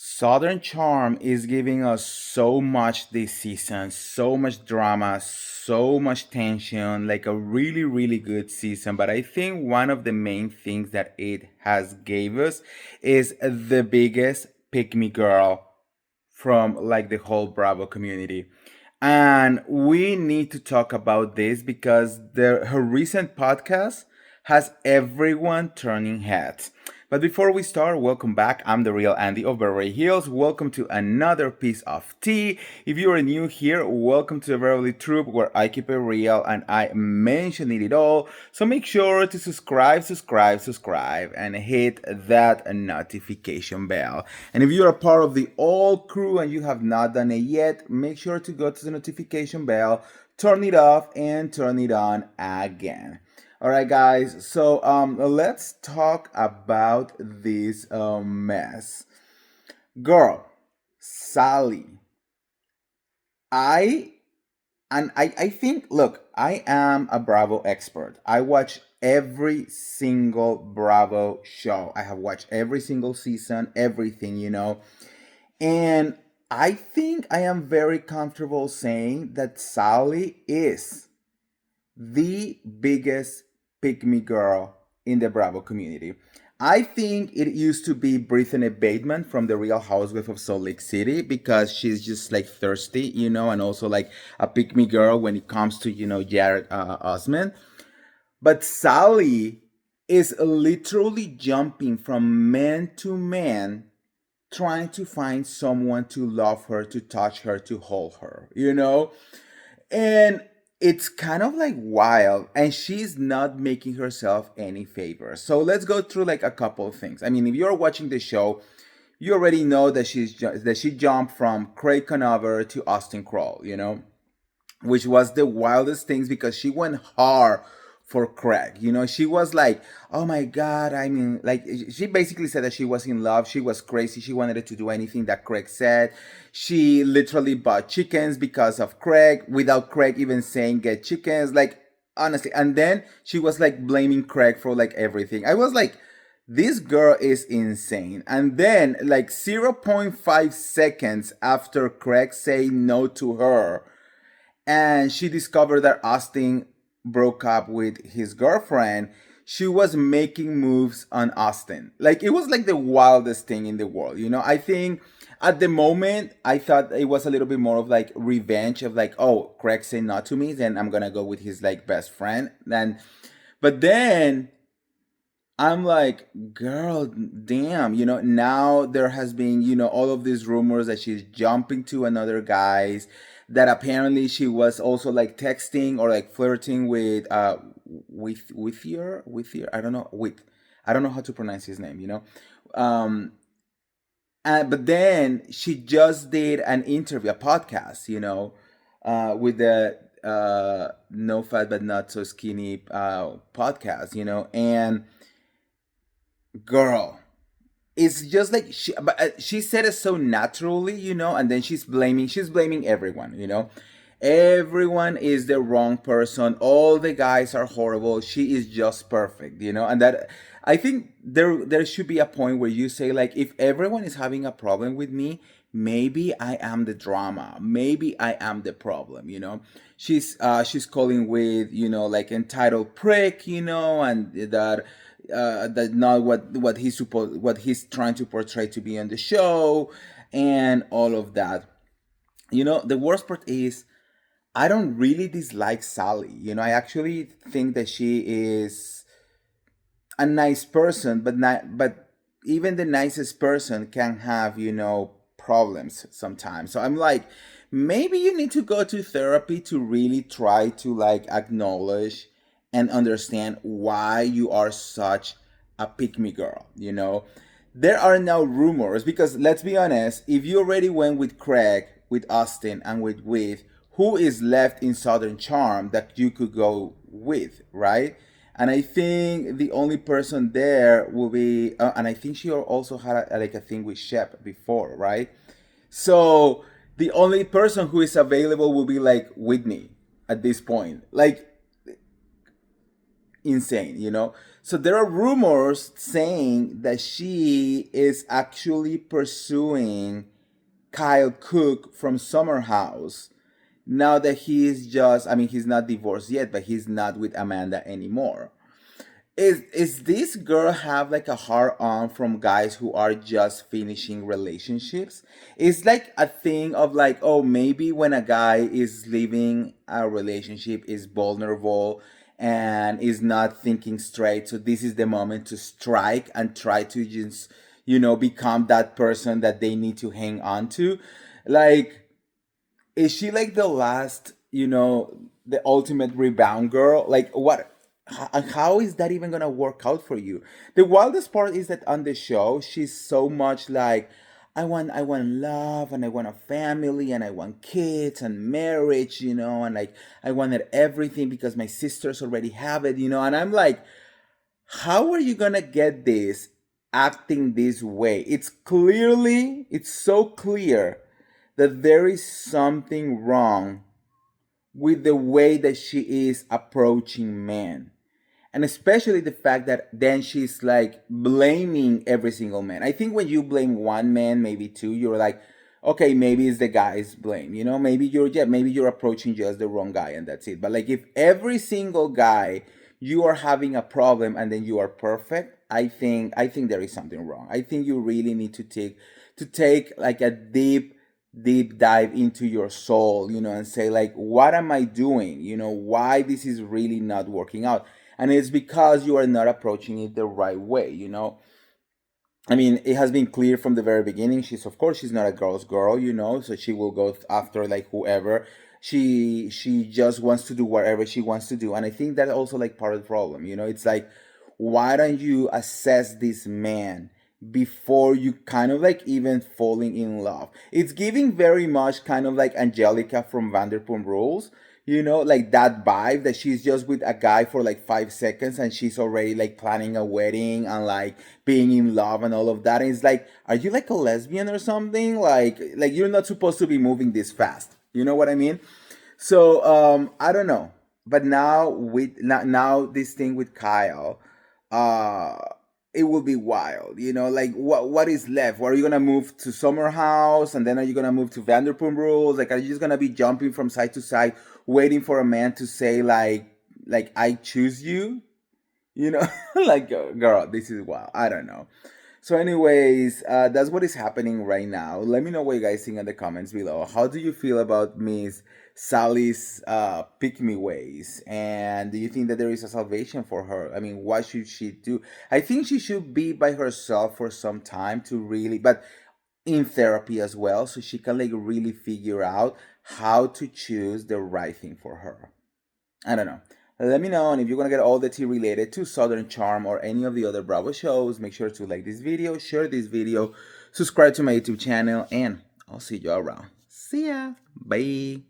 Southern Charm is giving us so much this season, so much drama, so much tension, like a really, really good season. But I think one of the main things that it has gave us is the biggest pick me girl from like the whole Bravo community. And we need to talk about this because her recent podcast has everyone turning heads. But before we start, welcome back. I'm the real Andy of Beverly Hills. Welcome to another piece of tea. If you are new here, welcome to the Beverly Troop where I keep it real and I mention it all. So make sure to subscribe, and hit that notification bell. And if you're a part of the all crew and you have not done it yet, make sure to go to the notification bell, turn it off, and turn it on again. All right, guys. So let's talk about this mess. Girl, Sally. I I think, look, I am a Bravo expert. I watch every single Bravo show. I have watched every single season, everything. And I think I am very comfortable saying that Sally is the biggest pick me girl in the Bravo community. I think it used to be Brittany Bateman from the Real Housewife of Salt Lake City because she's just like thirsty, and also like a pick me girl when it comes to Jared Osman. But Sally is literally jumping from man to man, trying to find someone to love her, to touch her, to hold her. And it's kind of like wild, and she's not making herself any favors. So let's go through like a couple of things. I mean, if you're watching the show, you already know that she jumped from Craig Conover to Austin Kroll, which was the wildest things because she went hard for Craig. She was like, oh my God. I mean, like, she basically said that she was in love. She was crazy. She wanted to do anything that Craig said. She literally bought chickens because of Craig without Craig even saying get chickens. Like, honestly. And then she was like blaming Craig for like everything. I was like, this girl is insane. And then, like, zero point 0.5 seconds after Craig say no to her, and she discovered that Austin broke up with his girlfriend, she was making moves on Austin. Like, it was like the wildest thing in the world. I think at the moment I thought it was a little bit more of like revenge of like, oh, Craig said not to me, then I'm gonna go with his like best friend. But then I'm like, girl, damn, now there has been, all of these rumors that she's jumping to another guys, that apparently she was also like texting or like flirting with your, I don't know how to pronounce his name. Um, but then she just did an interview, a podcast, with the No Fat But Not So Skinny podcast, and girl, it's just like she said it so naturally, and then she's blaming everyone. Everyone is the wrong person, all the guys are horrible, she is just perfect. And that, I think there should be a point where you say, like, if everyone is having a problem with me, maybe I am the drama, maybe I am the problem. She's calling with like entitled prick, and that not what he's trying to portray to be on the show, and all of that. The worst part is, I don't really dislike Sally. I actually think that she is a nice person, but even the nicest person can have problems sometimes. So I'm like, maybe you need to go to therapy to really try to like acknowledge and understand why you are such a pick me girl. There are now rumors because, let's be honest, if you already went with Craig, with Austin, and with who is left in Southern Charm that you could go with, right? And I think the only person there will be, and I think she also had like a thing with Shep before, right? So the only person who is available will be like Whitney at this point. Like, insane, you know? So there are rumors saying that she is actually pursuing Kyle Cook from Summer House now that he's just, I mean, he's not divorced yet, but he's not with Amanda anymore. Is this girl have like a hard on from guys who are just finishing relationships? It's like a thing of like, oh, maybe when a guy is leaving a relationship, is vulnerable and is not thinking straight, so this is the moment to strike and try to just, become that person that they need to hang on to. Like, is she like the last, the ultimate rebound girl? Like, what? How is that even gonna work out for you? The wildest part is that on the show, she's so much like, I want love, and I want a family, and I want kids and marriage, and like I wanted everything because my sisters already have it, and I'm like, how are you gonna get this acting this way? It's so clear that there is something wrong with the way that she is approaching men. And especially the fact that then she's like blaming every single man. I think when you blame one man, maybe two, you're like, okay, maybe it's the guy's blame. Maybe you're approaching just the wrong guy and that's it. But like if every single guy you are having a problem and then you are perfect, I think there is something wrong. I think you really need to take like a deep dive into your soul, and say like, what am I doing? Why this is really not working out? And it's because you are not approaching it the right way. I mean, it has been clear from the very beginning. She's not a girl's girl, so she will go after like whoever. She just wants to do whatever she wants to do. And I think that also like part of the problem. It's like, why don't you assess this man before you kind of like even falling in love? It's giving very much kind of like Angelica from Vanderpump Rules, like that vibe that she's just with a guy for like 5 seconds and she's already like planning a wedding and like being in love and all of that. And it's like, are you like a lesbian or something? Like you're not supposed to be moving this fast. You know what I mean? So I don't know. But now this thing with Kyle, uh it will be wild. Like what is left? Are you gonna move to Summer House and then are you gonna move to Vanderpump Rules? Like, are you just gonna be jumping from side to side, waiting for a man to say like I choose you? Like, girl, this is wild. I don't know. So, anyways, that's what is happening right now. Let me know what you guys think in the comments below. How do you feel about Miss Sally's pick me ways? And do you think that there is a salvation for her? I mean, what should she do? I think she should be by herself for some time to really, but in therapy as well, so she can like really figure out how to choose the right thing for her. I don't know. Let me know, and if you're gonna get all the tea related to Southern Charm or any of the other Bravo shows, make sure to like this video, share this video, subscribe to my YouTube channel, and I'll see you around. See ya. Bye.